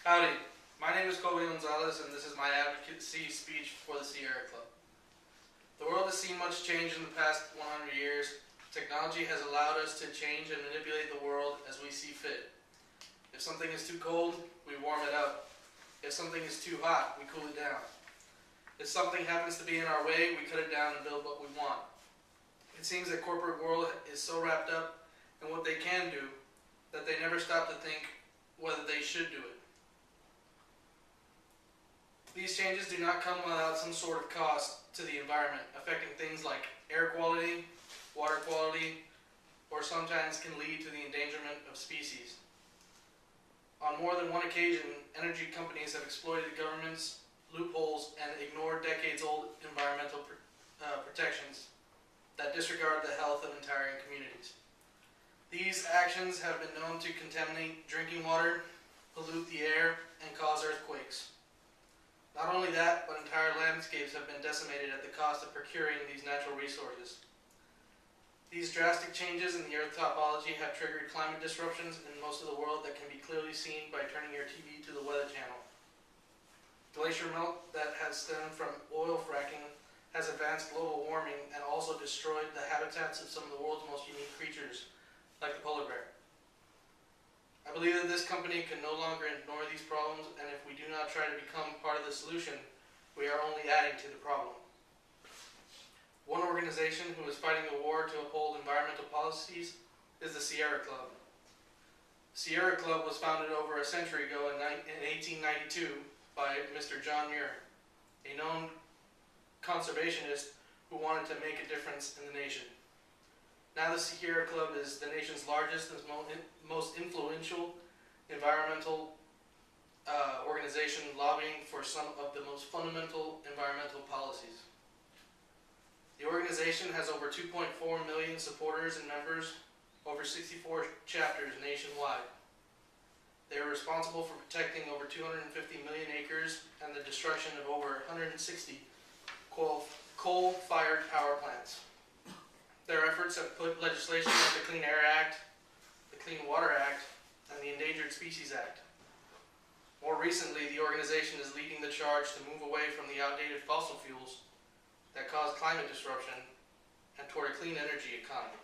Howdy, my name is Colby Gonzalez and this is my advocacy speech for the Sierra Club. The world has seen much change in the past 100 years. Technology has allowed us to change and manipulate the world as we see fit. If something is too cold, we warm it up. If something is too hot, we cool it down. If something happens to be in our way, we cut it down and build what we want. It seems that corporate world is so wrapped up in what they can do that they never stop to think whether they should do it. These changes do not come without some sort of cost to the environment, affecting things like air quality, water quality, or sometimes can lead to the endangerment of species. On more than one occasion, energy companies have exploited governments' loopholes and ignored decades-old environmental protections that disregard the health of entire communities. These actions have been known to contaminate drinking water, pollute the air, and cause earthquakes. Not only that, but entire landscapes have been decimated at the cost of procuring these natural resources. These drastic changes in the Earth topology have triggered climate disruptions in most of the world that can be clearly seen by turning your TV to the Weather Channel. Glacier melt that has stemmed from oil fracking has advanced global warming and also destroyed the habitats of some of the world's most unique creatures, like the polar bear. I believe that this company can no longer ignore these problems, and if we do not try to become part of the solution, we are only adding to the problem. One organization who is fighting a war to uphold environmental policies is the Sierra Club. Sierra Club was founded over a century ago in 1892 by Mr. John Muir, a known conservationist who wanted to make a difference in the nation. Now the Sierra Club is the nation's largest and most influential environmental organization lobbying for some of the most fundamental environmental policies. The organization has over 2.4 million supporters and members, over 64 chapters nationwide. They are responsible for protecting over 250 million acres and the destruction of over 160 coal-fired power plants. Their efforts have put legislation like the Clean Air Act, the Clean Water Act, and the Endangered Species Act. More recently, the organization is leading the charge to move away from the outdated fossil fuels that cause climate disruption and toward a clean energy economy.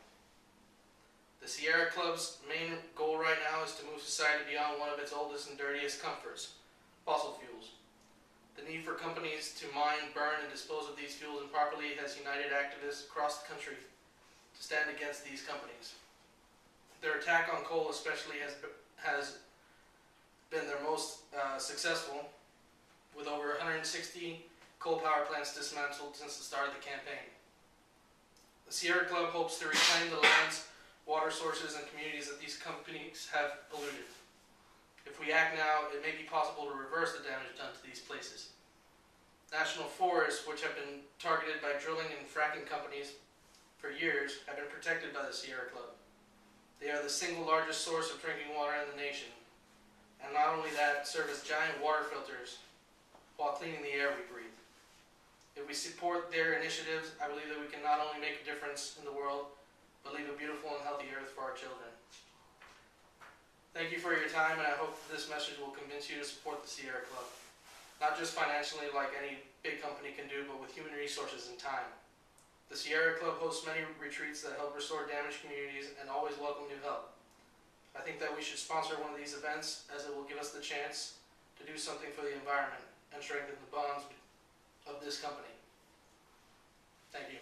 The Sierra Club's main goal right now is to move society beyond one of its oldest and dirtiest comforts, fossil fuels. The need for companies to mine, burn, and dispose of these fuels improperly has united activists across the country to stand against these companies. Their attack on coal especially has been their most successful, with over 160 coal power plants dismantled since the start of the campaign. The Sierra Club hopes to reclaim the lands, water sources, and communities that these companies have polluted. If we act now, it may be possible to reverse the damage done to these places. National forests, which have been targeted by drilling and fracking companies for years, have been protected by the Sierra Club. They are the single largest source of drinking water in the nation, and not only that, serve as giant water filters while cleaning the air we breathe. If we support their initiatives, I believe that we can not only make a difference in the world, but leave a beautiful and healthy earth for our children. Thank you for your time, and I hope that this message will convince you to support the Sierra Club. Not just financially like any big company can do, but with human resources and time. The Sierra Club hosts many retreats that help restore damaged communities and always welcome new help. I think that we should sponsor one of these events, as it will give us the chance to do something for the environment and strengthen the bonds of this company. Thank you.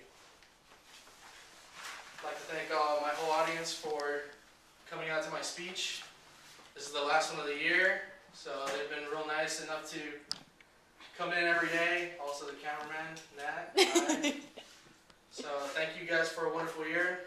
I'd like to thank my whole audience for coming out to my speech. This is the last one of the year, so they've been real nice enough to come in every day. Also the cameraman, Nat. So thank you guys for a wonderful year.